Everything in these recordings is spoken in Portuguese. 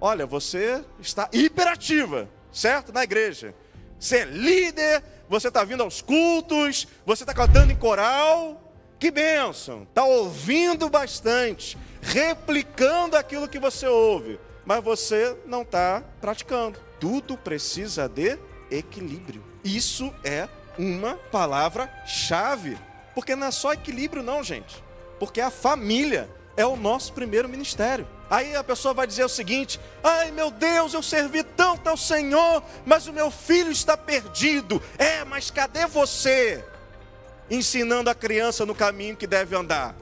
olha, você está hiperativa, certo? Na igreja. Você é líder, você está vindo aos cultos, você está cantando em coral. Que bênção! Está ouvindo bastante, replicando aquilo que você ouve, mas você não está praticando. Tudo precisa de equilíbrio. Isso é uma palavra-chave, porque não é só equilíbrio não, gente, porque a família é o nosso primeiro ministério. Aí a pessoa vai dizer o seguinte: ai meu Deus, eu servi tanto ao Senhor, mas o meu filho está perdido. Mas cadê você ensinando a criança no caminho que deve andar?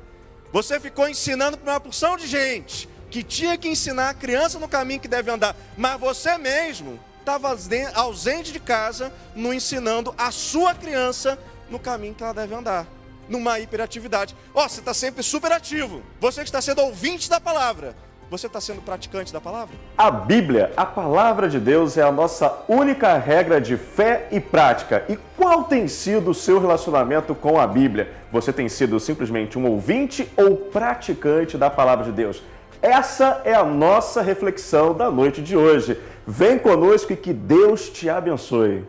Você ficou ensinando para uma porção de gente que tinha que ensinar a criança no caminho que deve andar, mas você mesmo estava ausente de casa, não ensinando a sua criança no caminho que ela deve andar, numa hiperatividade. Você está sempre super ativo, você que está sendo ouvinte da palavra, você está sendo praticante da palavra? A Bíblia, a palavra de Deus, é a nossa única regra de fé e prática. E qual tem sido o seu relacionamento com a Bíblia? Você tem sido simplesmente um ouvinte ou praticante da palavra de Deus? Essa é a nossa reflexão da noite de hoje. Vem conosco e que Deus te abençoe.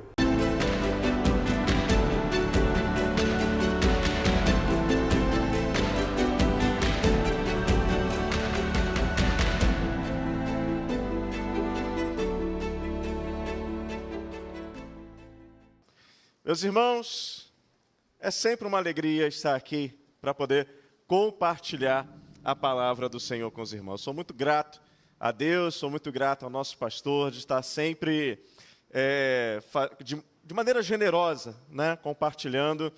Meus irmãos, é sempre uma alegria estar aqui para poder compartilhar a palavra do Senhor com os irmãos. Sou muito grato a Deus, sou muito grato ao nosso pastor de estar sempre de maneira generosa, né, compartilhando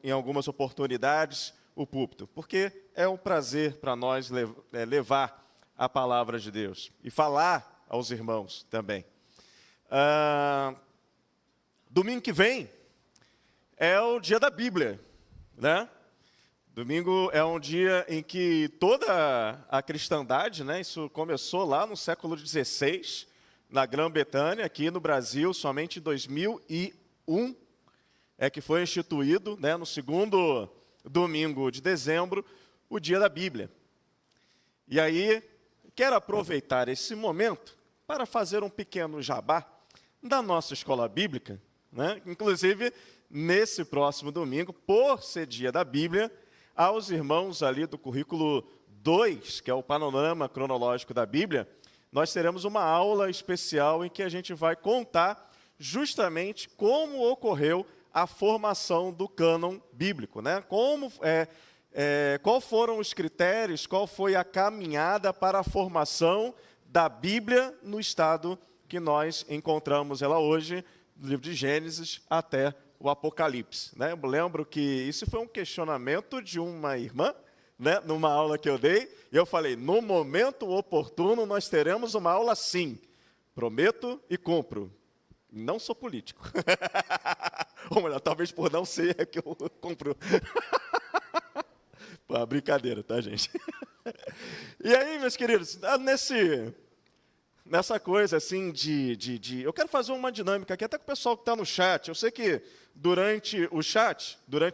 em algumas oportunidades o púlpito, porque é um prazer para nós levar a palavra de Deus e falar aos irmãos também. Domingo que vem é o dia da Bíblia, né? Domingo é um dia em que toda a cristandade, né? Isso começou lá no século XVI, na Grã-Bretanha, aqui no Brasil, somente em 2001 é que foi instituído, né, no segundo domingo de dezembro, o dia da Bíblia. E aí, quero aproveitar esse momento para fazer um pequeno jabá da nossa escola bíblica, né? Inclusive, nesse próximo domingo, por ser dia da Bíblia, aos irmãos ali do currículo 2, que é o panorama cronológico da Bíblia, nós teremos uma aula especial em que a gente vai contar justamente como ocorreu a formação do cânon bíblico, né? Qual foram os critérios, qual foi a caminhada para a formação da Bíblia no estado que nós encontramos ela hoje, do livro de Gênesis até o Apocalipse, né? Eu lembro que isso foi um questionamento de uma irmã, né, numa aula que eu dei, e eu falei: no momento oportuno nós teremos uma aula sim, prometo e cumpro. Não sou político. Ou melhor, talvez por não ser é que eu cumpro. Pô, brincadeira, tá, gente? E aí, meus queridos, nessa coisa assim eu quero fazer uma dinâmica aqui, até com o pessoal que está no chat. Eu sei que durante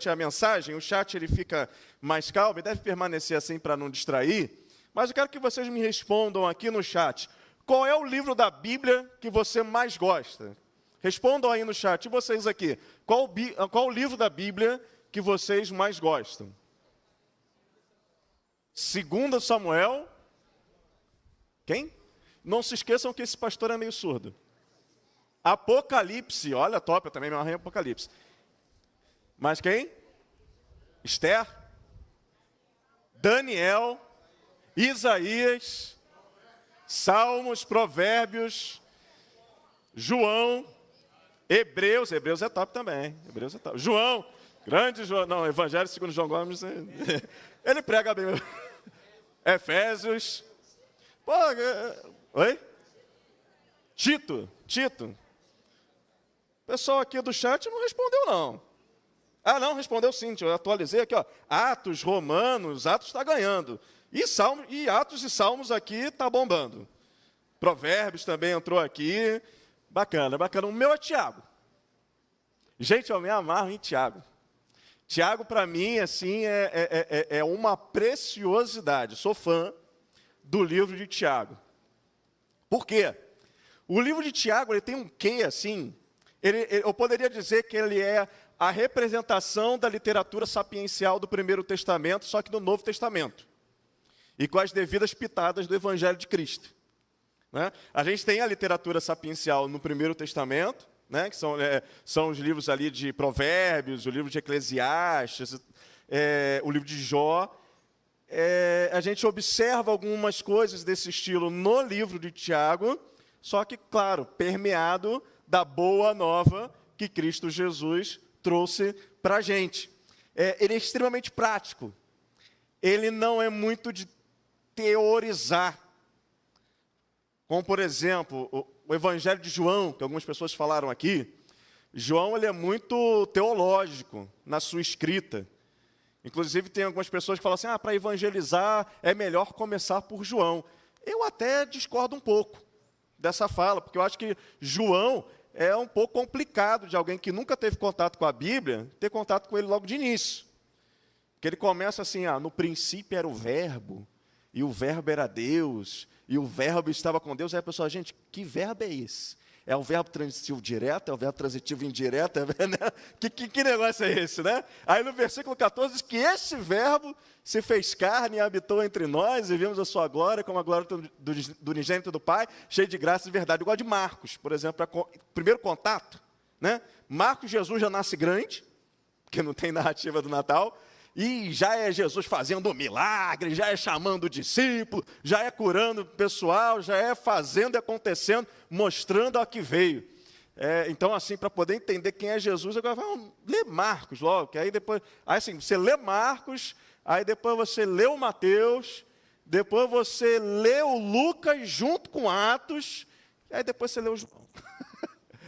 a mensagem, o chat ele fica mais calmo e deve permanecer assim para não distrair, mas eu quero que vocês me respondam aqui no chat. Qual é o livro da Bíblia que você mais gosta? Respondam aí no chat. E vocês aqui, qual o livro da Bíblia que vocês mais gostam? 2 Samuel. Quem? Não se esqueçam que esse pastor é meio surdo. Apocalipse, olha, top, eu também me amarrei em Apocalipse. Mas quem? Esther, Daniel, Isaías, Salmos, Provérbios, João, Hebreus é top também, Hebreus é top. João, grande João, não, Evangelho segundo João Gomes, ele prega bem. Efésios, pô, oi? Tito. O pessoal aqui do chat não respondeu, não. Ah, não, respondeu sim, eu atualizei aqui, ó. Atos, Romanos, Atos está ganhando. E Atos e Salmos aqui está bombando. Provérbios também entrou aqui. Bacana. O meu é Tiago. Gente, eu me amarro em Tiago. Tiago, para mim, assim, é uma preciosidade. Sou fã do livro de Tiago. Por quê? O livro de Tiago, ele tem um quê, assim, eu poderia dizer que ele é a representação da literatura sapiencial do Primeiro Testamento, só que no Novo Testamento, e com as devidas pitadas do Evangelho de Cristo. Né? A gente tem a literatura sapiencial no Primeiro Testamento, né? Que são os livros ali de Provérbios, o livro de Eclesiastes, o livro de Jó. A gente observa algumas coisas desse estilo no livro de Tiago, só que, claro, permeado da boa nova que Cristo Jesus trouxe para a gente. Ele é extremamente prático. Ele não é muito de teorizar. Como, por exemplo, o Evangelho de João, que algumas pessoas falaram aqui. João, ele é muito teológico na sua escrita. Inclusive, tem algumas pessoas que falam assim, para evangelizar é melhor começar por João. Eu até discordo um pouco dessa fala, porque eu acho que João é um pouco complicado de alguém que nunca teve contato com a Bíblia, ter contato com ele logo de início. Porque ele começa assim, no princípio era o verbo, e o verbo era Deus, e o verbo estava com Deus. Aí a pessoa, gente, que verbo é esse? É o verbo transitivo direto? É o verbo transitivo indireto? Que negócio é esse, né? Aí no versículo 14 diz que esse verbo se fez carne e habitou entre nós, e vimos a sua glória como a glória do unigênito do Pai, cheio de graça e verdade. Igual de Marcos, por exemplo, primeiro contato, né? Marcos, Jesus já nasce grande, porque não tem narrativa do Natal, e já é Jesus fazendo um milagre, já é chamando o discípulo, já é curando o pessoal, já é fazendo e acontecendo, mostrando a que veio. Então, assim, para poder entender quem é Jesus, agora vamos ler Marcos logo, que aí depois, aí assim, você lê Marcos, aí depois você lê o Mateus, depois você lê o Lucas junto com Atos, e aí depois você lê o João.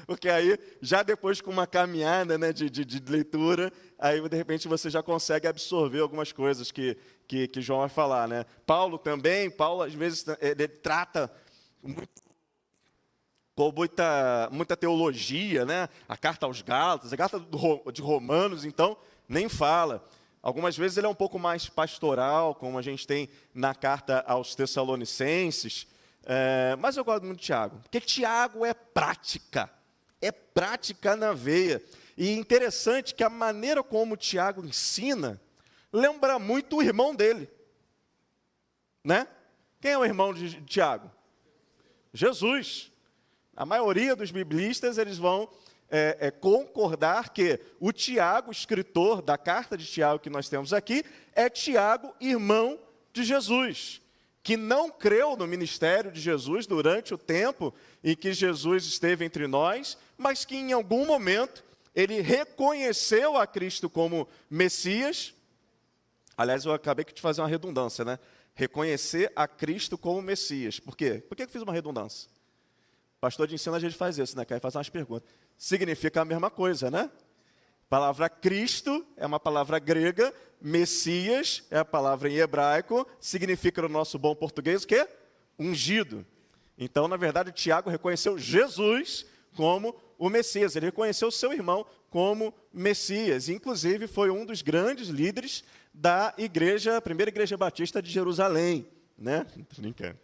Porque aí, já depois com uma caminhada, né, de leitura, aí de repente você já consegue absorver algumas coisas que João vai falar. Né? Paulo também, às vezes ele trata com muita teologia, né? A carta aos Gálatas, a carta de Romanos, então, nem fala. Algumas vezes ele é um pouco mais pastoral, como a gente tem na carta aos Tessalonicenses, mas eu gosto muito de Tiago, porque Tiago é prática na veia. E interessante que a maneira como Tiago ensina lembra muito o irmão dele. Né? Quem é o irmão de Tiago? Jesus. A maioria dos biblistas eles vão concordar que o Tiago, escritor da carta de Tiago que nós temos aqui, é Tiago, irmão de Jesus, que não creu no ministério de Jesus durante o tempo em que Jesus esteve entre nós, mas que em algum momento ele reconheceu a Cristo como Messias. Aliás, eu acabei de fazer uma redundância, né? Reconhecer a Cristo como Messias. Por quê? Por que eu fiz uma redundância? Pastor de ensino, a gente faz isso, né? Quer fazer umas perguntas. Significa a mesma coisa, né? A palavra Cristo é uma palavra grega, Messias é a palavra em hebraico, significa no nosso bom português o quê? Ungido. Então, na verdade, Tiago reconheceu Jesus como o Messias, ele reconheceu seu irmão como Messias, inclusive foi um dos grandes líderes da primeira igreja batista de Jerusalém, né? Brincando.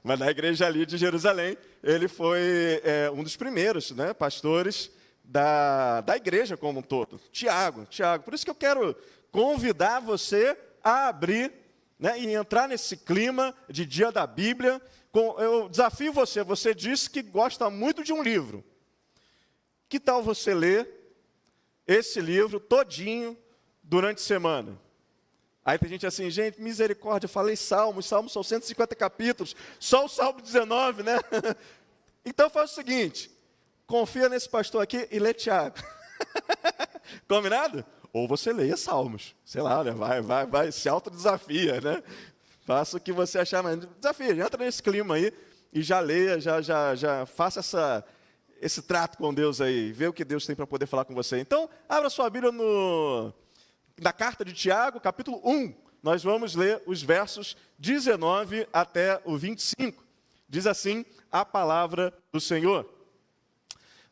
Mas na igreja ali de Jerusalém, ele foi um dos primeiros, né, pastores da igreja como um todo. Tiago. Por isso que eu quero convidar você a abrir, né, e entrar nesse clima de dia da Bíblia. Eu desafio você disse que gosta muito de um livro. Que tal você ler esse livro todinho durante a semana? Aí tem gente assim, gente, misericórdia, falei Salmos são 150 capítulos, só o Salmo 19, né? Então faz o seguinte, confia nesse pastor aqui e lê Tiago. Combinado? Ou você leia Salmos, sei lá, né? vai, se autodesafia, né? Faça o que você achar, mas desafia, entra nesse clima aí e já leia, já faça esse trato com Deus aí, vê o que Deus tem para poder falar com você. Então, abra sua Bíblia na carta de Tiago, capítulo 1. Nós vamos ler os versos 19 até o 25. Diz assim a palavra do Senhor.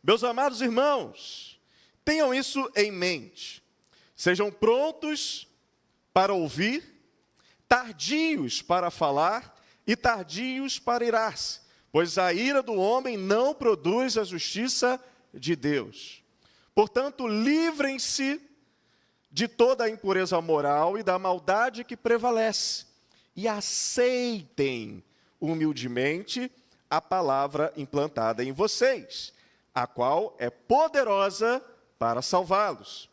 Meus amados irmãos, tenham isso em mente. Sejam prontos para ouvir, tardios para falar e tardios para irar-se, pois a ira do homem não produz a justiça de Deus. Portanto, livrem-se de toda a impureza moral e da maldade que prevalece, e aceitem humildemente a palavra implantada em vocês, a qual é poderosa para salvá-los.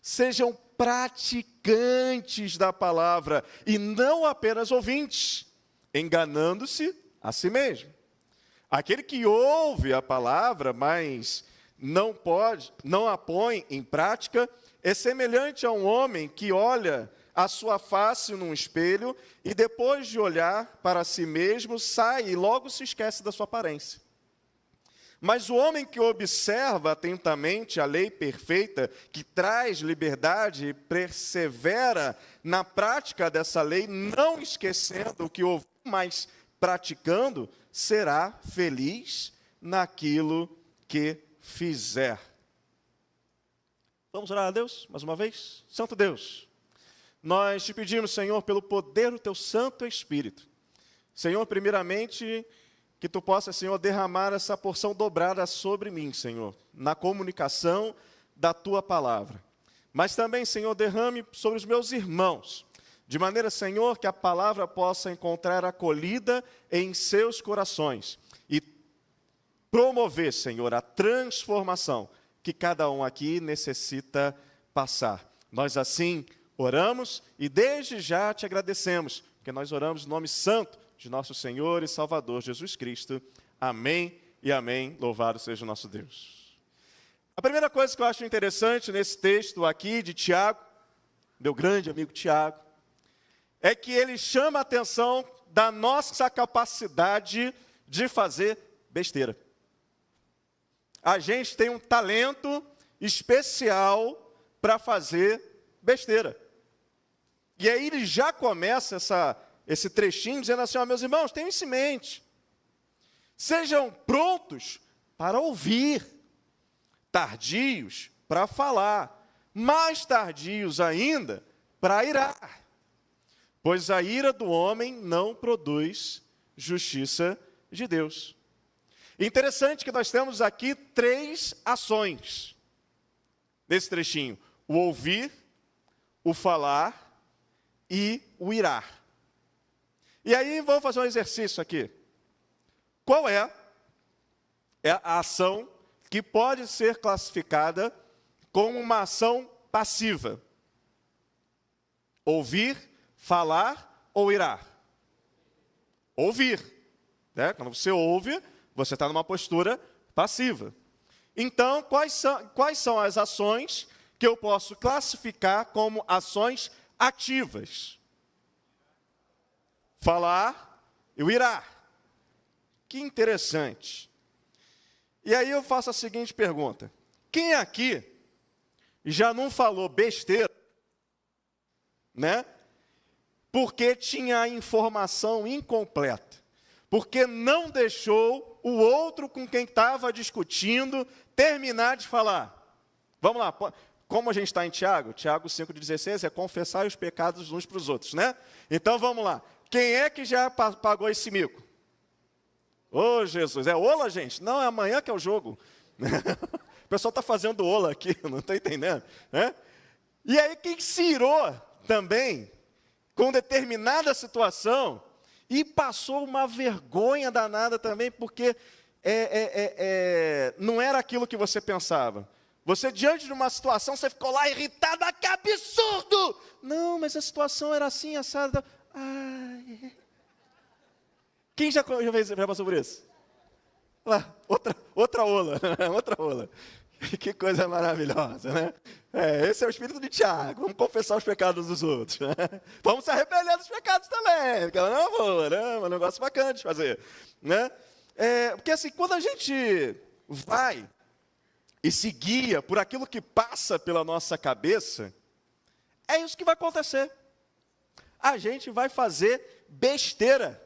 Sejam praticantes da palavra e não apenas ouvintes, enganando-se a si mesmo. Aquele que ouve a palavra, mas não a põe em prática, é semelhante a um homem que olha a sua face num espelho e depois de olhar para si mesmo, sai e logo se esquece da sua aparência. Mas o homem que observa atentamente a lei perfeita, que traz liberdade e persevera na prática dessa lei, não esquecendo o que ouviu, mas praticando, será feliz naquilo que fizer. Vamos orar a Deus mais uma vez? Santo Deus, nós te pedimos, Senhor, pelo poder do teu Santo Espírito. Senhor, primeiramente, que tu possa, Senhor, derramar essa porção dobrada sobre mim, Senhor, na comunicação da tua palavra. Mas também, Senhor, derrame sobre os meus irmãos, de maneira, Senhor, que a palavra possa encontrar acolhida em seus corações e promover, Senhor, a transformação que cada um aqui necessita passar. Nós assim oramos e desde já te agradecemos, porque nós oramos no nome santo de nosso Senhor e Salvador Jesus Cristo. Amém e amém. Louvado seja o nosso Deus. A primeira coisa que eu acho interessante nesse texto aqui de Tiago, meu grande amigo Tiago, é que ele chama a atenção da nossa capacidade de fazer besteira. A gente tem um talento especial para fazer besteira. E aí ele já começa esse trechinho dizendo assim, ó, meus irmãos, tenham isso em mente. Sejam prontos para ouvir, tardios para falar, mais tardios ainda para irar. Pois a ira do homem não produz justiça de Deus. Interessante que nós temos aqui 3 ações nesse trechinho: o ouvir, o falar e o irar. E aí vamos fazer um exercício aqui. Qual é a ação que pode ser classificada como uma ação passiva? Ouvir, falar ou irar? Ouvir. Né? Quando você ouve, você está numa postura passiva. Então, quais são as ações que eu posso classificar como ações ativas? Falar e o irar. Que interessante. E aí eu faço a seguinte pergunta: quem aqui já não falou besteira, né? Porque tinha a informação incompleta, porque não deixou o outro com quem estava discutindo terminar de falar? Vamos lá, como a gente está em Tiago 5,16 é confessar os pecados uns para os outros, né? Então vamos lá, quem é que já pagou esse mico? Ô Jesus, é ola, gente? Não, é amanhã que é o jogo. O pessoal está fazendo ola aqui, não está entendendo, né? E aí quem se irou também com determinada situação e passou uma vergonha danada também, porque não era aquilo que você pensava. Você, diante de uma situação, você ficou lá irritado, que absurdo! Não, mas a situação era assim, assada. Ai. Quem já passou por isso? Lá, outra ola, outra ola. Que coisa maravilhosa, né? Esse é o espírito de Tiago. Vamos confessar os pecados dos outros, né? Vamos se arrepender dos pecados também. Porque é um negócio bacana de fazer, né? Porque assim, quando a gente vai e se guia por aquilo que passa pela nossa cabeça, é isso que vai acontecer. A gente vai fazer besteira.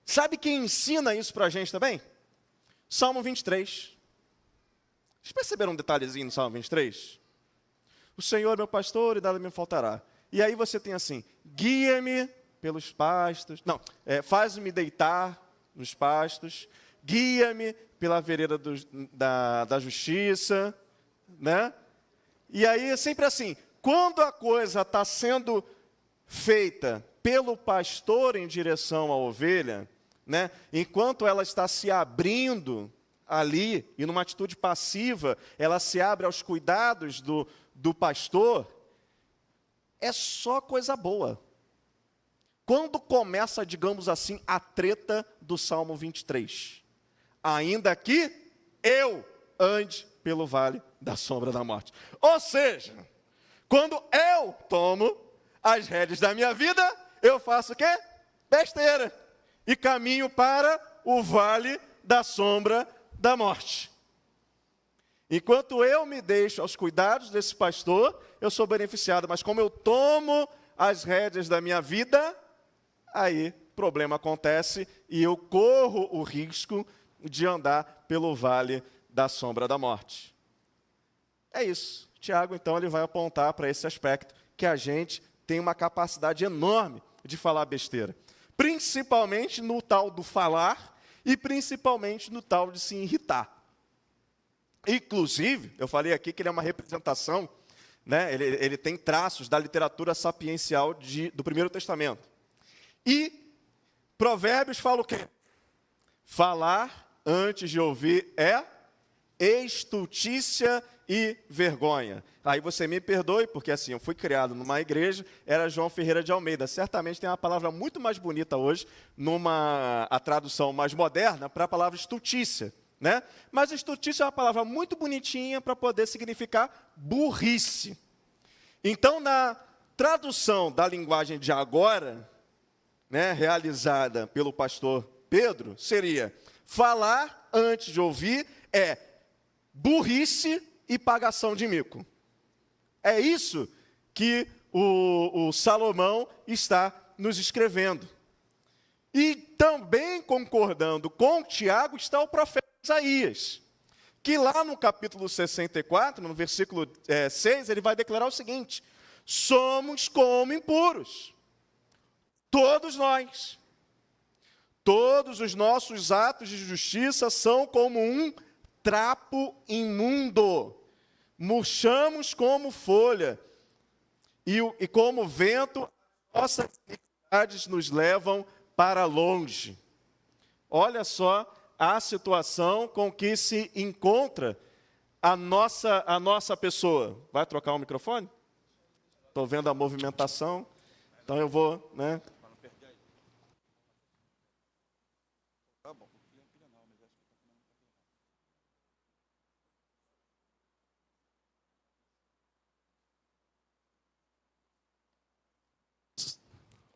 Sabe quem ensina isso para a gente também? Salmo 23. Vocês perceberam um detalhezinho no Salmo 23? O Senhor é meu pastor e nada me faltará. E aí você tem assim: guia-me pelos pastos. Não, faz-me deitar nos pastos, guia-me pela vereda da justiça, né? E aí é sempre assim, quando a coisa está sendo feita pelo pastor em direção à ovelha, né? Enquanto ela está se abrindo ali, e numa atitude passiva, ela se abre aos cuidados do pastor, é só coisa boa. Quando começa, digamos assim, a treta do Salmo 23? Ainda que eu ande pelo vale da sombra da morte. Ou seja, quando eu tomo as rédeas da minha vida, eu faço o quê? Besteira. E caminho para o vale da sombra da morte. Enquanto eu me deixo aos cuidados desse pastor, eu sou beneficiado. Mas como eu tomo as rédeas da minha vida, aí problema acontece e eu corro o risco de andar pelo vale da sombra da morte. É isso. Tiago, então, ele vai apontar para esse aspecto, que a gente tem uma capacidade enorme de falar besteira. Principalmente no tal do falar e principalmente no tal de se irritar. Inclusive, eu falei aqui que ele é uma representação, né? Ele tem traços da literatura sapiencial do Primeiro Testamento. E Provérbios fala o quê? Falar antes de ouvir é estultícia e vergonha. Aí você me perdoe, porque assim, eu fui criado numa igreja, era João Ferreira de Almeida. Certamente tem uma palavra muito mais bonita hoje, a tradução mais moderna, para a palavra estultícia, né? Mas estultícia é uma palavra muito bonitinha para poder significar burrice. Então, na tradução da linguagem de agora, né, realizada pelo pastor Pedro, seria: falar antes de ouvir é burrice e pagação de mico. É isso que o Salomão está nos escrevendo. E também concordando com Tiago está o profeta Isaías, que lá no capítulo 64, no versículo 6, ele vai declarar o seguinte: somos como impuros, todos nós. Todos os nossos atos de justiça são como um trapo imundo. Murchamos como folha, e como vento, nossas iniquidades nos levam para longe. Olha só a situação com que se encontra a nossa pessoa. Vai trocar o microfone? Estou vendo a movimentação, então eu vou, né?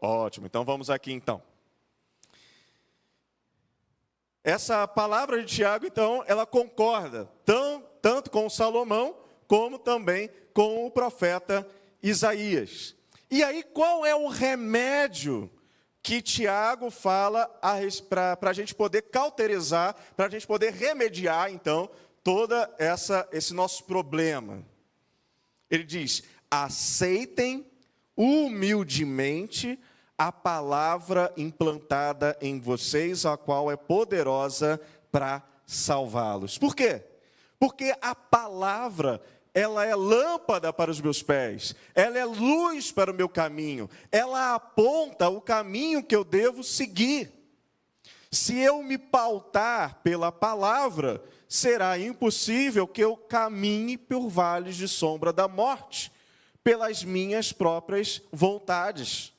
Ótimo, então vamos aqui então. Essa palavra de Tiago, então, ela concorda tanto com Salomão, como também com o profeta Isaías. E aí, qual é o remédio que Tiago fala para a gente poder cauterizar, para a gente poder remediar, então, toda esse nosso problema? Ele diz: aceitem humildemente a palavra implantada em vocês, a qual é poderosa para salvá-los. Por quê? Porque a palavra, ela é lâmpada para os meus pés, ela é luz para o meu caminho, ela aponta o caminho que eu devo seguir. Se eu me pautar pela palavra, será impossível que eu caminhe por vales de sombra da morte, pelas minhas próprias vontades,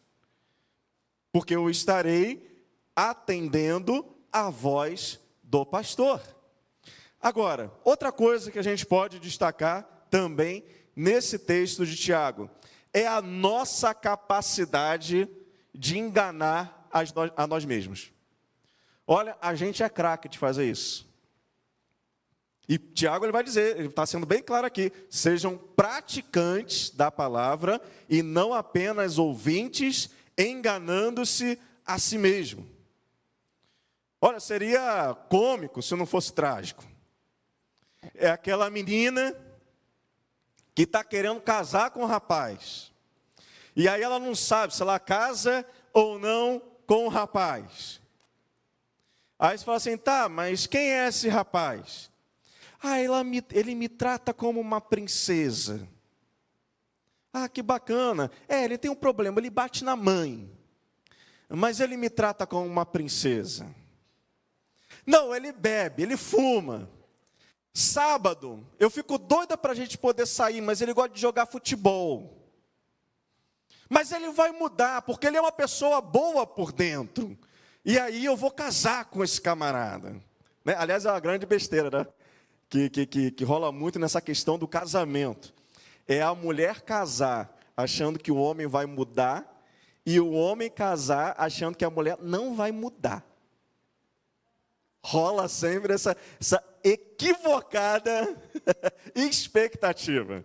porque eu estarei atendendo à voz do pastor. Agora, outra coisa que a gente pode destacar também nesse texto de Tiago é a nossa capacidade de enganar a nós mesmos. Olha, a gente é craque de fazer isso. E Tiago, ele vai dizer, ele está sendo bem claro aqui: sejam praticantes da palavra e não apenas ouvintes, enganando-se a si mesmo. Olha, seria cômico se não fosse trágico. É aquela menina que está querendo casar com o rapaz. E aí ela não sabe se ela casa ou não com o rapaz. Aí você fala assim, tá, mas quem é esse rapaz? Ah, ele me trata como uma princesa. Ah, que bacana. Ele tem um problema, ele bate na mãe. Mas ele me trata como uma princesa. Não, ele bebe, ele fuma. Sábado, eu fico doida para a gente poder sair, mas ele gosta de jogar futebol. Mas ele vai mudar, porque ele é uma pessoa boa por dentro. E aí eu vou casar com esse camarada. Né? Aliás, é uma grande besteira, né? Que rola muito nessa questão do casamento. É a mulher casar achando que o homem vai mudar, e o homem casar achando que a mulher não vai mudar. Rola sempre essa equivocada expectativa.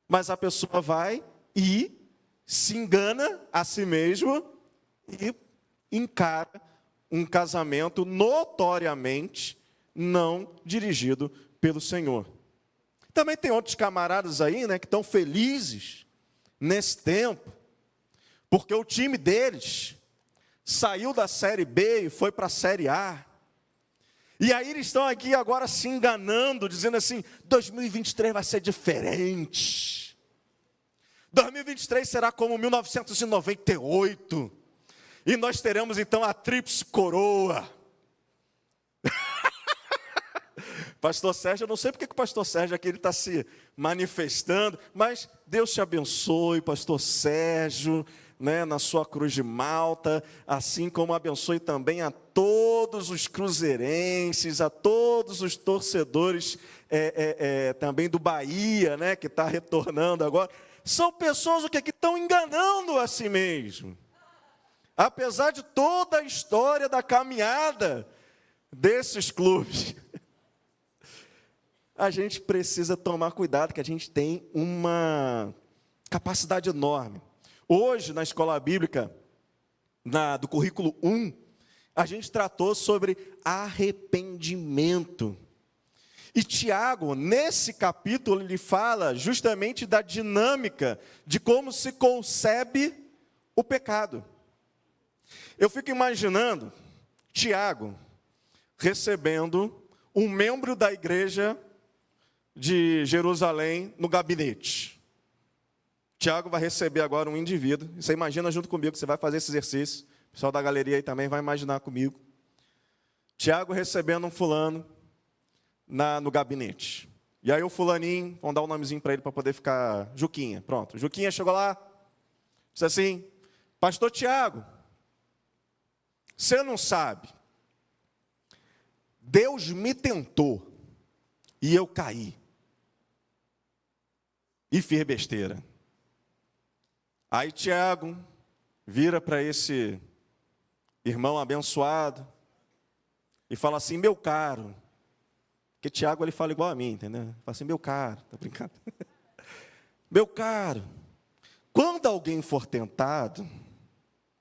Mas a pessoa vai e se engana a si mesmo e encara um casamento notoriamente não dirigido pelo Senhor. Também tem outros camaradas aí, né, que estão felizes nesse tempo, porque o time deles saiu da Série B e foi para a Série A. E aí eles estão aqui agora se enganando, dizendo assim, 2023 vai ser diferente. 2023 será como 1998. E nós teremos então a tríplice coroa. Pastor Sérgio, eu não sei porque que o pastor Sérgio aqui está se manifestando, mas Deus te abençoe, pastor Sérgio, né, na sua cruz de Malta, assim como abençoe também a todos os cruzeirenses, a todos os torcedores também do Bahia, né, que está retornando agora. São pessoas que estão enganando a si mesmo. Apesar de toda a história da caminhada desses clubes, a gente precisa tomar cuidado, que a gente tem uma capacidade enorme. Hoje, na escola bíblica, do currículo 1, a gente tratou sobre arrependimento. E Tiago, nesse capítulo, ele fala justamente da dinâmica de como se concebe o pecado. Eu fico imaginando Tiago recebendo um membro da igreja de Jerusalém no gabinete. Tiago vai receber agora um indivíduo. Você imagina junto comigo, você vai fazer esse exercício. O pessoal da galeria aí também vai imaginar comigo. Tiago recebendo um fulano no gabinete. E aí o fulaninho, vamos dar um nomezinho para ele para poder ficar Juquinha. Pronto, Juquinha chegou lá, disse assim, pastor Tiago, você não sabe, Deus me tentou e eu caí. E fiz besteira. Aí Tiago vira para esse irmão abençoado e fala assim, meu caro, porque Tiago ele fala igual a mim, entendeu? Fala assim, meu caro, tá brincando? Meu caro, quando alguém for tentado,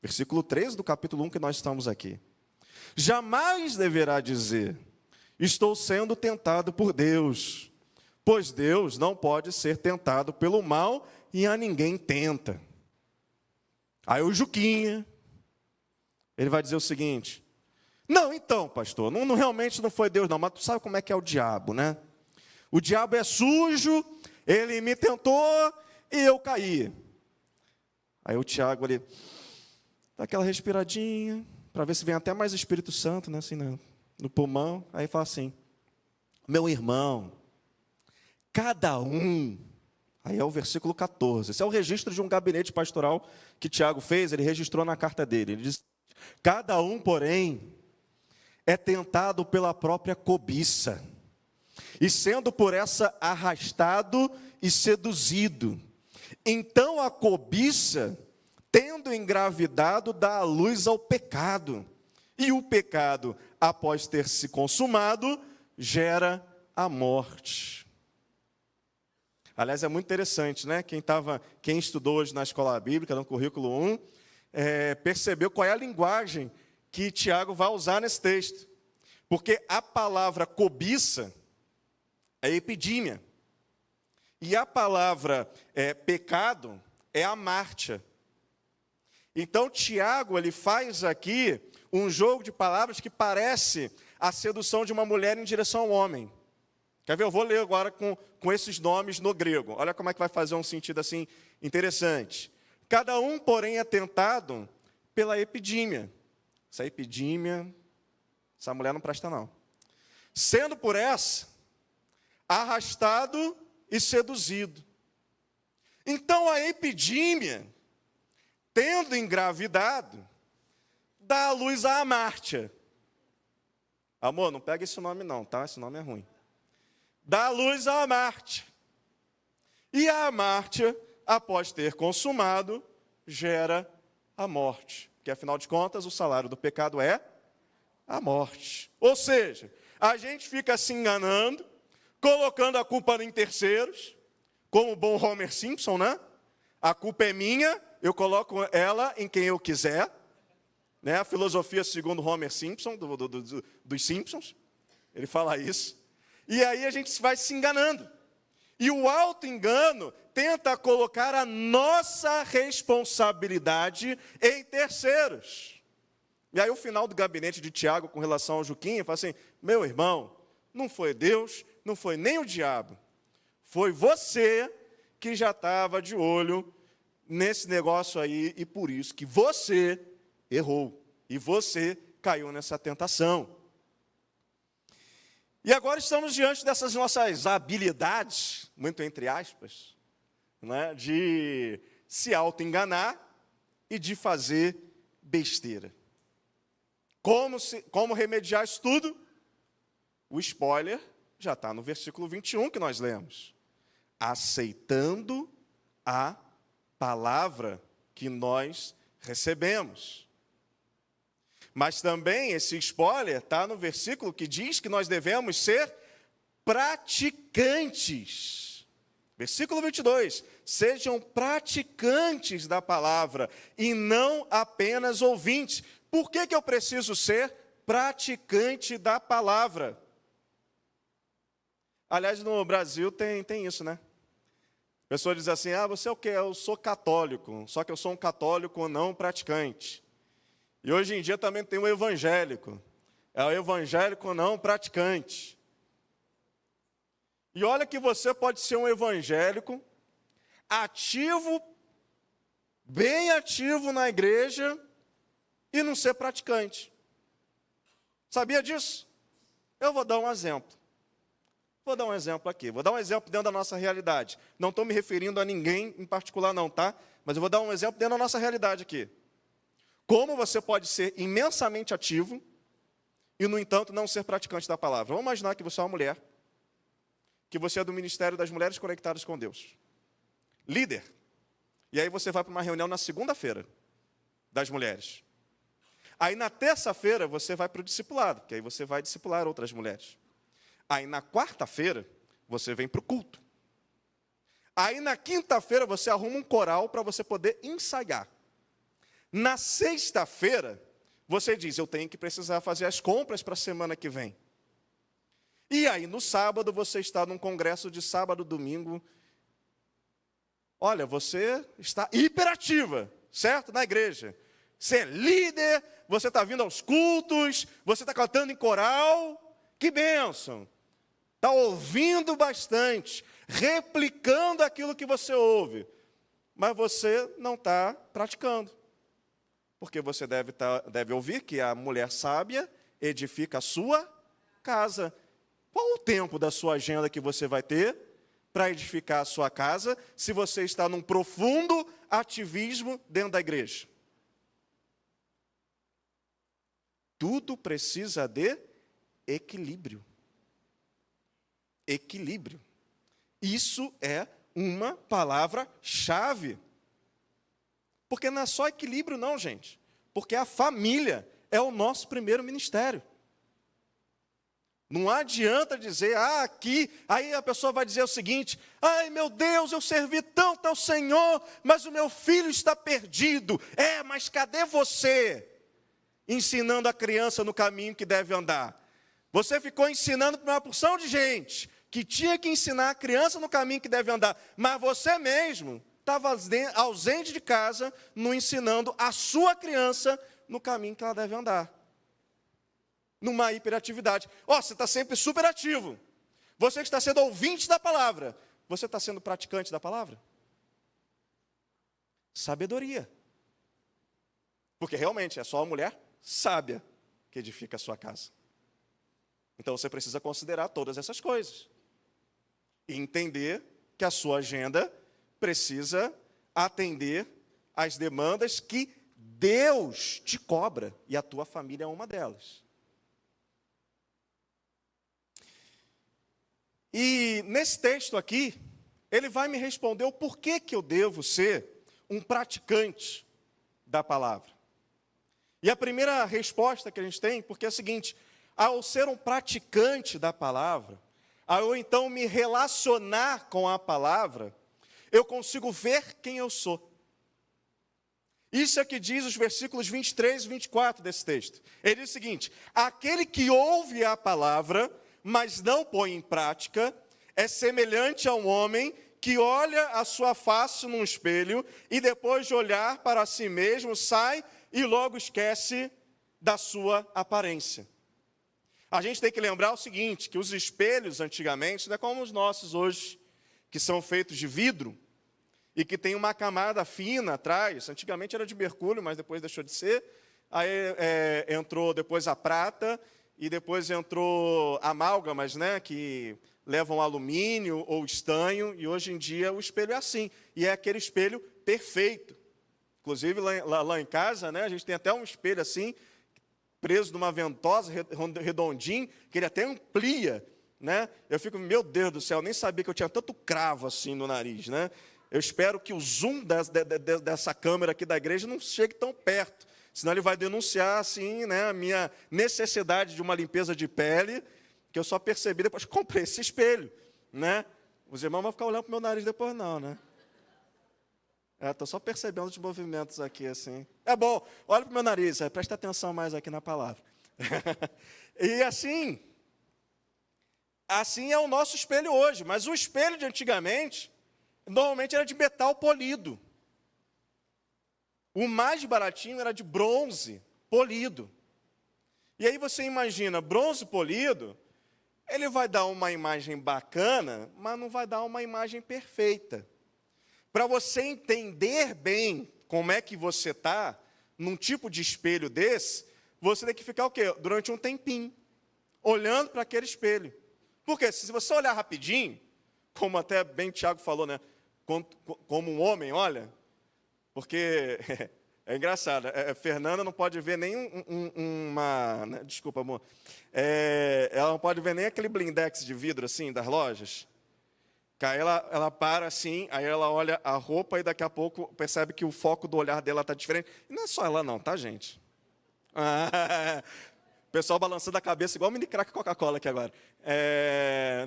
versículo 13 do capítulo 1 que nós estamos aqui, jamais deverá dizer, estou sendo tentado por Deus, pois Deus não pode ser tentado pelo mal e a ninguém tenta. Aí o Juquinha, ele vai dizer o seguinte, não, então, pastor, realmente não foi Deus não, mas tu sabe como é que é o diabo, né? O diabo é sujo, ele me tentou e eu caí. Aí o Tiago, ele dá aquela respiradinha, para ver se vem até mais Espírito Santo, né, assim, no pulmão, aí fala assim, meu irmão, cada um, aí é o versículo 14, esse é o registro de um gabinete pastoral que Tiago fez, ele registrou na carta dele, ele diz, cada um, porém, é tentado pela própria cobiça, e sendo por essa arrastado e seduzido, então a cobiça, tendo engravidado, dá a luz ao pecado, e o pecado, após ter se consumado, gera a morte. Aliás, é muito interessante, né? Quem estudou hoje na escola bíblica, no currículo 1, percebeu qual é a linguagem que Tiago vai usar nesse texto. Porque a palavra cobiça é epidímia. E a palavra pecado é amártia. Então, Tiago, ele faz aqui um jogo de palavras que parece a sedução de uma mulher em direção ao homem. Quer ver? Eu vou ler agora com esses nomes no grego. Olha como é que vai fazer um sentido assim interessante. Cada um, porém, é tentado pela epidímia. Essa epidímia, essa mulher não presta não. Sendo por essa, arrastado e seduzido. Então a epidímia, tendo engravidado, dá à luz a Amártia. Amor, não pega esse nome não, tá? Esse nome é ruim. Dá à luz a Amártia. E a Amártia, após ter consumado, gera a morte. Porque, afinal de contas, o salário do pecado é a morte. Ou seja, a gente fica se enganando, colocando a culpa em terceiros, como o bom Homer Simpson, né? A culpa é minha, eu coloco ela em quem eu quiser. Né? A filosofia segundo Homer Simpson, dos Simpsons, ele fala isso. E aí a gente vai se enganando. E o auto-engano tenta colocar a nossa responsabilidade em terceiros. E aí o final do gabinete de Tiago com relação ao Juquinha, fala assim, meu irmão, não foi Deus, não foi nem o diabo. Foi você que já estava de olho nesse negócio aí, e por isso que você errou. E você caiu nessa tentação. E agora estamos diante dessas nossas habilidades, muito entre aspas, né, de se auto-enganar e de fazer besteira. Como remediar isso tudo? O spoiler já está no versículo 21 que nós lemos. Aceitando a palavra que nós recebemos. Mas também esse spoiler está no versículo que diz que nós devemos ser praticantes. Versículo 22. Sejam praticantes da palavra e não apenas ouvintes. Por que eu preciso ser praticante da palavra? Aliás, no Brasil tem isso, né? A pessoa diz assim, você é o quê? Eu sou católico, só que eu sou um católico não praticante. E hoje em dia também tem o evangélico. É o evangélico não praticante. E olha que você pode ser um evangélico ativo, bem ativo na igreja e não ser praticante. Sabia disso? Eu vou dar um exemplo. Vou dar um exemplo aqui. Vou dar um exemplo dentro da nossa realidade. Não estou me referindo a ninguém em particular não, tá? Mas eu vou dar um exemplo dentro da nossa realidade aqui. Como você pode ser imensamente ativo e, no entanto, não ser praticante da palavra. Vamos imaginar que você é uma mulher, que você é do Ministério das Mulheres Conectadas com Deus. Líder. E aí você vai para uma reunião na segunda-feira das mulheres. Aí na terça-feira você vai para o discipulado, que aí você vai discipular outras mulheres. Aí na quarta-feira você vem para o culto. Aí na quinta-feira você arruma um coral para você poder ensaiar. Na sexta-feira, você diz, eu tenho que precisar fazer as compras para a semana que vem. E aí, no sábado, você está num congresso de sábado, domingo. Olha, você está hiperativa, certo? Na igreja. Você é líder, você está vindo aos cultos, você está cantando em coral. Que bênção! Está ouvindo bastante, replicando aquilo que você ouve. Mas você não está praticando. Porque você deve ouvir que a mulher sábia edifica a sua casa. Qual o tempo da sua agenda que você vai ter para edificar a sua casa, se você está num profundo ativismo dentro da igreja? Tudo precisa de equilíbrio. Equilíbrio. Isso é uma palavra-chave. Porque não é só equilíbrio não, gente. Porque a família é o nosso primeiro ministério. Não adianta dizer, aqui, aí a pessoa vai dizer o seguinte, ai meu Deus, eu servi tanto ao Senhor, mas o meu filho está perdido. Mas cadê você? Ensinando a criança no caminho que deve andar. Você ficou ensinando para uma porção de gente, que tinha que ensinar a criança no caminho que deve andar, mas você mesmo estava ausente de casa, não ensinando a sua criança no caminho que ela deve andar. numa hiperatividade. Você está sempre superativo. Você que está sendo ouvinte da palavra, você está sendo praticante da palavra? Sabedoria. Porque realmente é só a mulher sábia que edifica a sua casa. Então você precisa considerar todas essas coisas. E entender que a sua agenda precisa atender às demandas que Deus te cobra. E a tua família é uma delas. E nesse texto aqui, ele vai me responder o porquê que eu devo ser um praticante da palavra. E a primeira resposta que a gente tem, porque é o seguinte: ao ser um praticante da palavra, ao eu então me relacionar com a palavra, eu consigo ver quem eu sou. Isso é o que diz os versículos 23 e 24 desse texto. Ele diz o seguinte: aquele que ouve a palavra, mas não põe em prática, é semelhante a um homem que olha a sua face num espelho e depois de olhar para si mesmo, sai e logo esquece da sua aparência. A gente tem que lembrar o seguinte, que os espelhos antigamente, não é como os nossos hoje, que são feitos de vidro e que tem uma camada fina atrás. Antigamente era de mercúrio, mas depois deixou de ser. Aí entrou depois a prata e depois entrou amálgamas, né, que levam alumínio ou estanho, e hoje em dia o espelho é assim, e é aquele espelho perfeito. Inclusive lá em casa, né, a gente tem até um espelho assim, preso numa ventosa, redondinho, que ele até amplia, né? Eu fico, meu Deus do céu, nem sabia que eu tinha tanto cravo assim no nariz, né? Eu espero que o zoom dessa câmera aqui da igreja não chegue tão perto, senão ele vai denunciar assim, né, a minha necessidade de uma limpeza de pele, que eu só percebi depois que comprei esse espelho, né? Os irmãos vão ficar olhando para o meu nariz depois não, né? Estou só percebendo os movimentos aqui, assim. É bom, olha para o meu nariz, presta atenção mais aqui na palavra. E assim é o nosso espelho hoje, mas o espelho de antigamente, normalmente era de metal polido. O mais baratinho era de bronze polido. E aí você imagina, bronze polido, ele vai dar uma imagem bacana, mas não vai dar uma imagem perfeita. Para você entender bem como é que você está, num tipo de espelho desse, você tem que ficar o quê? Durante um tempinho, olhando para aquele espelho. Porque se você olhar rapidinho, como até bem o Tiago falou, né? Como um homem, olha, porque é engraçado, Fernanda não pode ver nem né? Desculpa, amor, ela não pode ver nem aquele blindex de vidro assim, das lojas. Aí ela para assim, aí ela olha a roupa e daqui a pouco percebe que o foco do olhar dela está diferente. E não é só ela não, tá, gente? O pessoal balançando a cabeça igual o mini crack Coca-Cola aqui agora.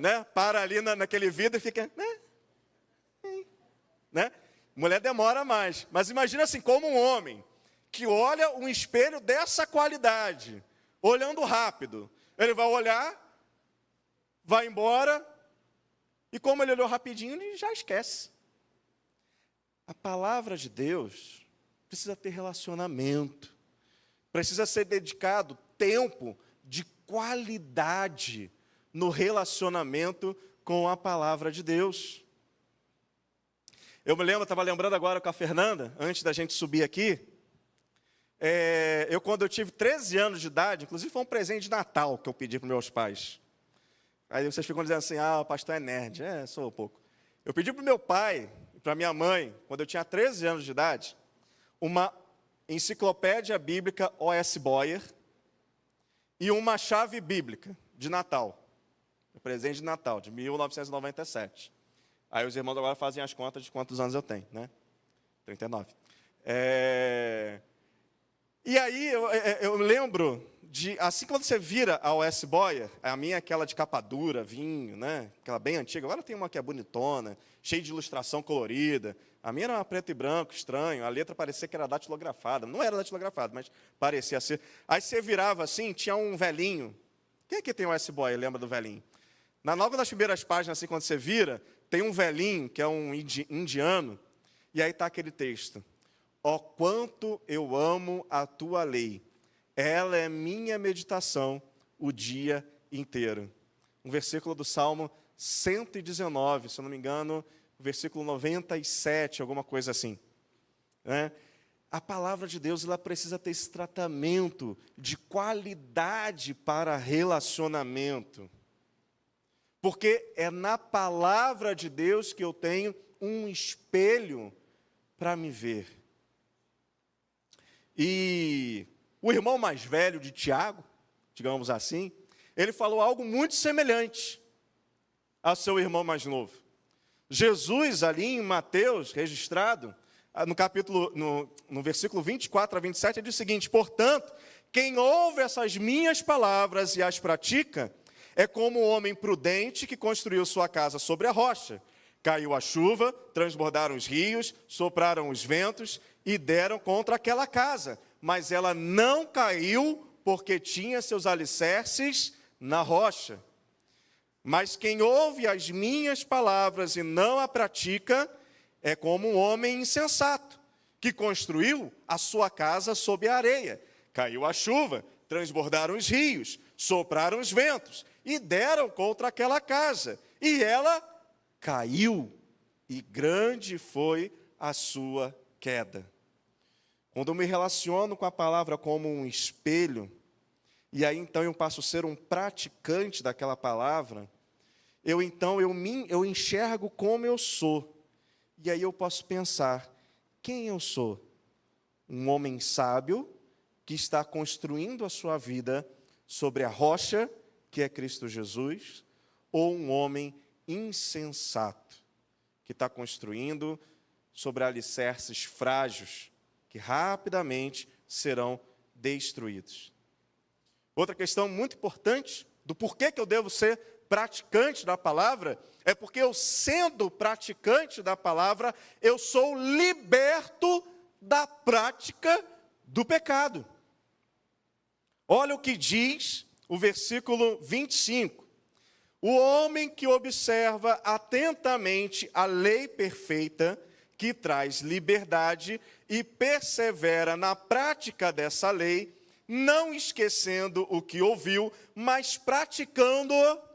Né? Para ali naquele vidro e fica... Né? Mulher demora mais. Mas imagina assim, como um homem que olha um espelho dessa qualidade, olhando rápido. Ele vai olhar, vai embora... E como ele olhou rapidinho, ele já esquece. A palavra de Deus precisa ter relacionamento. Precisa ser dedicado tempo de qualidade no relacionamento com a palavra de Deus. Eu estava lembrando agora com a Fernanda, antes da gente subir aqui, quando eu tive 13 anos de idade, inclusive foi um presente de Natal que eu pedi para os meus pais. Aí vocês ficam dizendo assim, o pastor é nerd. Sou um pouco. Eu pedi para o meu pai e para minha mãe, quando eu tinha 13 anos de idade, uma enciclopédia bíblica O.S. Boyer e uma chave bíblica de Natal. Presente de Natal, de 1997. Aí os irmãos agora fazem as contas de quantos anos eu tenho, né? 39. E aí eu lembro de, assim quando você vira a O.S. Boyer, a minha é aquela de capa dura, vinho, né? Aquela bem antiga, agora tem uma que é bonitona, cheia de ilustração colorida. A minha era uma preto e branco, estranho, a letra parecia que era datilografada. Não era datilografada, mas parecia ser. Aí você virava assim, tinha um velhinho. Quem é que tem o O.S. Boyer, lembra do velhinho? Logo nas primeiras páginas, assim, quando você vira, tem um velhinho, que é um indiano, e aí está aquele texto. Ó, quanto eu amo a tua lei. Ela é minha meditação o dia inteiro. Um versículo do Salmo 119, se eu não me engano, versículo 97, alguma coisa assim, né? A palavra de Deus, ela precisa ter esse tratamento de qualidade para relacionamento. Porque é na palavra de Deus que eu tenho um espelho para me ver. E o irmão mais velho de Tiago, digamos assim, ele falou algo muito semelhante ao seu irmão mais novo. Jesus, ali em Mateus, registrado, no versículo 24 a 27, ele diz o seguinte: portanto, quem ouve essas minhas palavras e as pratica, é como um homem prudente que construiu sua casa sobre a rocha. Caiu a chuva, transbordaram os rios, sopraram os ventos e deram contra aquela casa. Mas ela não caiu, porque tinha seus alicerces na rocha. Mas quem ouve as minhas palavras e não a pratica, é como um homem insensato, que construiu a sua casa sob a areia. Caiu a chuva, transbordaram os rios, sopraram os ventos e deram contra aquela casa. E ela caiu, e grande foi a sua queda. Quando eu me relaciono com a palavra como um espelho, e aí então eu passo a ser um praticante daquela palavra, eu enxergo como eu sou. E aí eu posso pensar, quem eu sou? Um homem sábio que está construindo a sua vida sobre a rocha, que é Cristo Jesus, ou um homem insensato, que está construindo sobre alicerces frágeis, que rapidamente serão destruídos. Outra questão muito importante do porquê que eu devo ser praticante da palavra, é porque eu, sendo praticante da palavra, eu sou liberto da prática do pecado. Olha o que diz o versículo 25. O homem que observa atentamente a lei perfeita, que traz liberdade, e persevera na prática dessa lei, não esquecendo o que ouviu, mas praticando-o,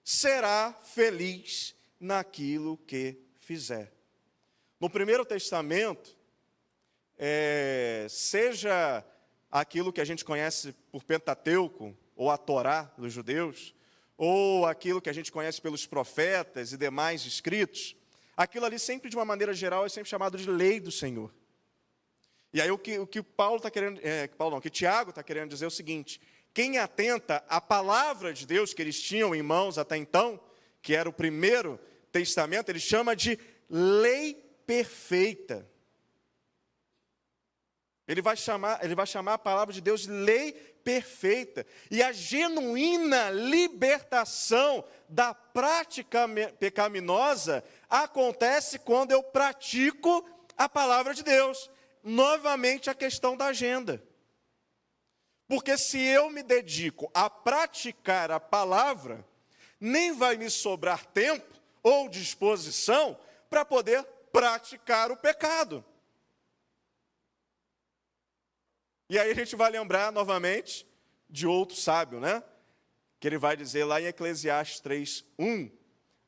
será feliz naquilo que fizer. No Primeiro Testamento, seja aquilo que a gente conhece por Pentateuco, ou a Torá dos judeus, ou aquilo que a gente conhece pelos profetas e demais escritos, aquilo ali sempre, de uma maneira geral, é sempre chamado de lei do Senhor. E aí o que Paulo está querendo, que Tiago está querendo dizer é o seguinte: quem atenta à palavra de Deus que eles tinham em mãos até então, que era o Primeiro Testamento, ele chama de lei perfeita. Ele vai chamar a palavra de Deus de lei perfeita. E a genuína libertação da prática pecaminosa acontece quando eu pratico a palavra de Deus. Novamente a questão da agenda. Porque se eu me dedico a praticar a palavra, nem vai me sobrar tempo ou disposição para poder praticar o pecado. E aí a gente vai lembrar novamente de outro sábio, né? Que ele vai dizer lá em Eclesiastes 3:1,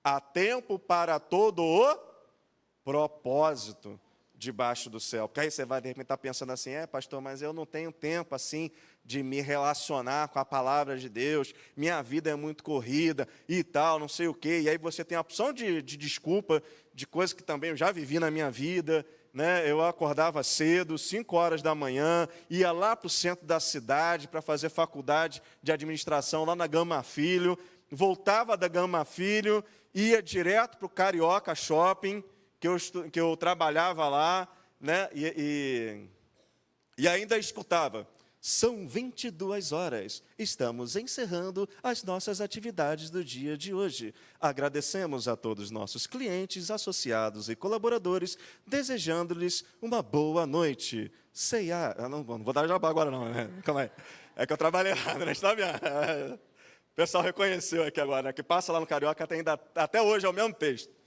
há tempo para todo o propósito debaixo do céu. Porque aí você vai de repente estar pensando assim, pastor, mas eu não tenho tempo assim de me relacionar com a palavra de Deus, minha vida é muito corrida e tal, não sei o quê. E aí você tem a opção de desculpa, de coisas que também eu já vivi na minha vida, né? Eu acordava cedo, 5 horas da manhã, ia lá para o centro da cidade para fazer faculdade de administração lá na Gama Filho, voltava da Gama Filho, ia direto para o Carioca Shopping, que eu trabalhava lá, né? E ainda escutava, são 22 horas, estamos encerrando as nossas atividades do dia de hoje. Agradecemos a todos os nossos clientes, associados e colaboradores, desejando-lhes uma boa noite. Não vou dar jabá agora não, né? Calma aí. É que eu trabalhei errado, né? Está vendo? O pessoal reconheceu aqui agora, né? Que passa lá no Carioca, até hoje é o mesmo texto.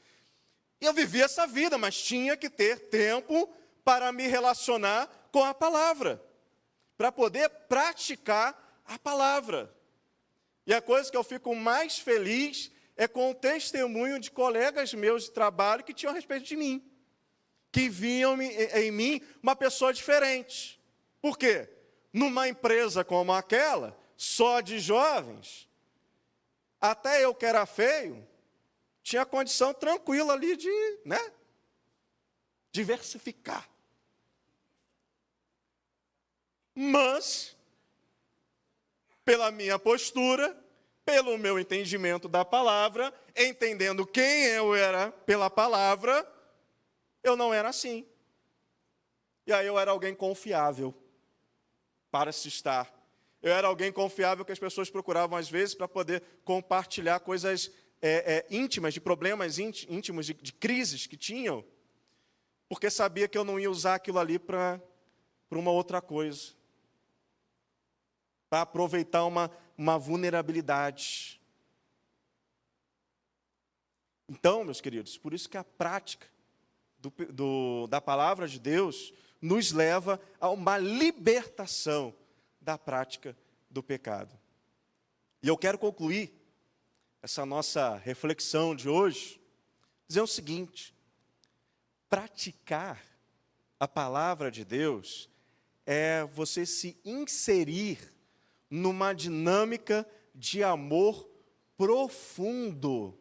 E eu vivi essa vida, mas tinha que ter tempo para me relacionar com a palavra, para poder praticar a palavra. E a coisa que eu fico mais feliz é com o testemunho de colegas meus de trabalho que tinham a respeito de mim, que viam em mim uma pessoa diferente. Por quê? Numa empresa como aquela, só de jovens, até eu que era feio, tinha condição tranquila ali de, diversificar. Mas, pela minha postura, pelo meu entendimento da palavra, entendendo quem eu era pela palavra, eu não era assim. E aí eu era alguém confiável para se estar. Eu era alguém confiável que as pessoas procuravam às vezes para poder compartilhar coisas íntimas, de problemas íntimos, de crises que tinham, porque sabia que eu não ia usar aquilo ali para uma outra coisa, para aproveitar uma vulnerabilidade. Então, meus queridos, por isso que a prática da palavra de Deus nos leva a uma libertação da prática do pecado. E eu quero concluir essa nossa reflexão de hoje dizendo o seguinte: praticar a palavra de Deus é você se inserir numa dinâmica de amor profundo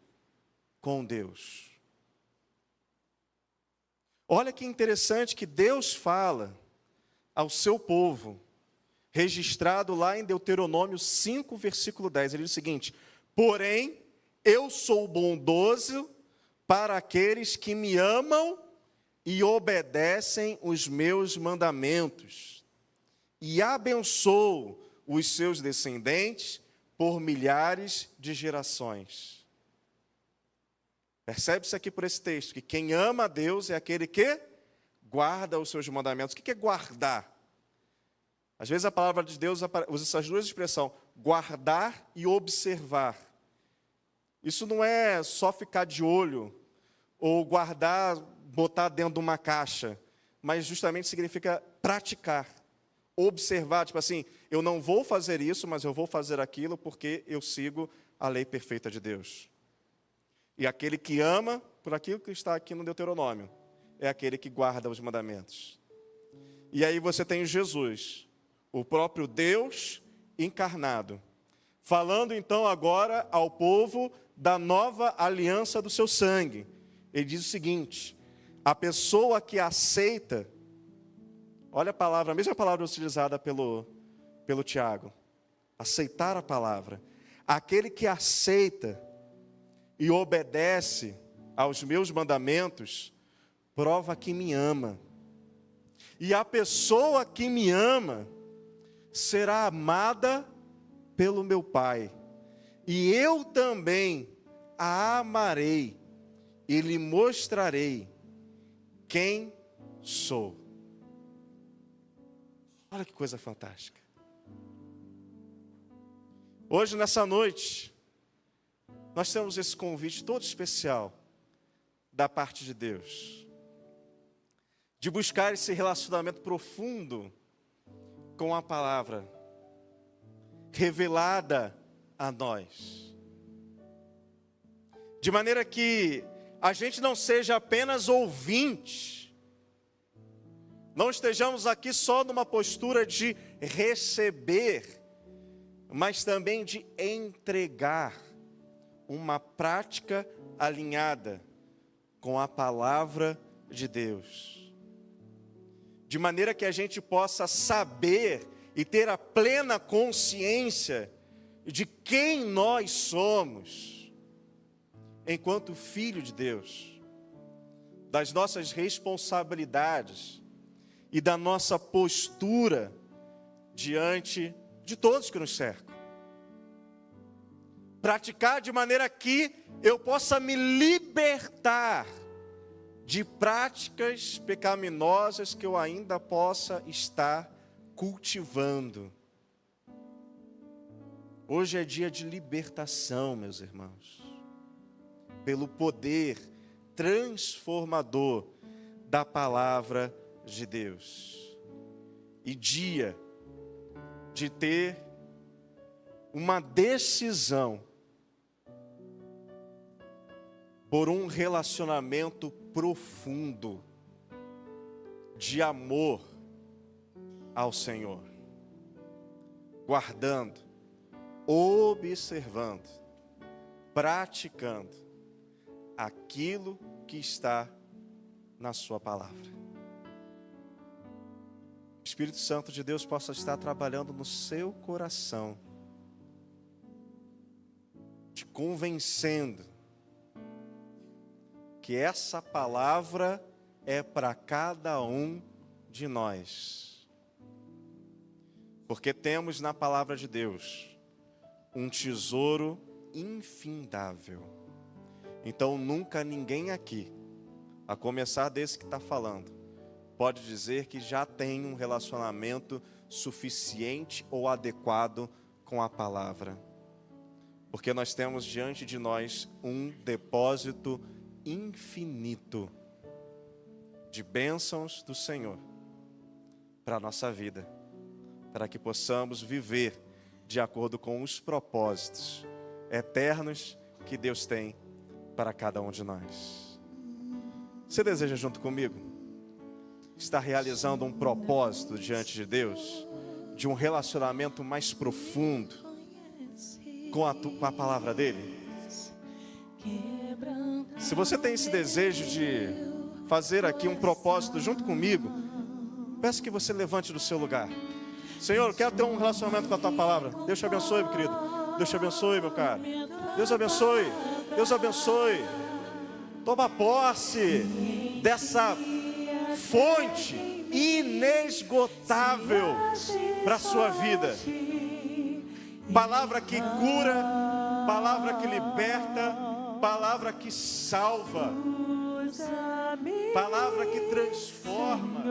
com Deus. Olha que interessante que Deus fala ao seu povo, registrado lá em Deuteronômio 5, versículo 10. Ele diz o seguinte: porém, eu sou bondoso para aqueles que me amam e obedecem os meus mandamentos, e abençoo os seus descendentes por milhares de gerações. Percebe-se aqui por esse texto que quem ama a Deus é aquele que guarda os seus mandamentos. O que é guardar? Às vezes a palavra de Deus usa essas duas expressões, guardar e observar. Isso não é só ficar de olho, ou guardar, botar dentro de uma caixa, mas justamente significa praticar, observar, tipo assim, eu não vou fazer isso, mas eu vou fazer aquilo porque eu sigo a lei perfeita de Deus. E aquele que ama, por aquilo que está aqui no Deuteronômio, é aquele que guarda os mandamentos. E aí você tem Jesus, o próprio Deus encarnado, falando então agora ao povo da nova aliança do seu sangue. Ele diz o seguinte: a pessoa que aceita, olha a palavra, a mesma palavra utilizada pelo Tiago, aceitar a palavra, aquele que aceita e obedece aos meus mandamentos, prova que me ama. E a pessoa que me ama será amada pelo meu Pai. E eu também a amarei e lhe mostrarei quem sou. Olha que coisa fantástica. Hoje, nessa noite, nós temos esse convite todo especial da parte de Deus, de buscar esse relacionamento profundo com a palavra revelada a nós, de maneira que a gente não seja apenas ouvinte, não estejamos aqui só numa postura de receber, mas também de entregar uma prática alinhada com a palavra de Deus, de maneira que a gente possa saber e ter a plena consciência de quem nós somos, enquanto filho de Deus, das nossas responsabilidades e da nossa postura diante de todos que nos cercam. Praticar de maneira que eu possa me libertar de práticas pecaminosas que eu ainda possa estar cultivando. Hoje é dia de libertação, meus irmãos, pelo poder transformador da palavra de Deus. E dia de ter uma decisão por um relacionamento profundo de amor ao Senhor, guardando, observando, praticando aquilo que está na sua palavra. O Espírito Santo de Deus possa estar trabalhando no seu coração, te convencendo que essa palavra é para cada um de nós. Porque temos na palavra de Deus um tesouro infindável. Então nunca ninguém aqui, a começar desse que está falando, pode dizer que já tem um relacionamento suficiente ou adequado com a palavra. Porque nós temos diante de nós um depósito infinito de bênçãos do Senhor para a nossa vida, para que possamos viver de acordo com os propósitos eternos que Deus tem para cada um de nós. Você deseja junto comigo estar realizando um propósito diante de Deus, de um relacionamento mais profundo com a palavra dele? Se você tem esse desejo de fazer aqui um propósito junto comigo, peço que você levante do seu lugar. Senhor, eu quero ter um relacionamento com a tua palavra. Deus te abençoe, meu querido. Deus te abençoe, meu caro. Deus abençoe. Deus abençoe. Toma posse dessa fonte inesgotável para a sua vida. Palavra que cura, palavra que liberta, palavra que salva, palavra que transforma.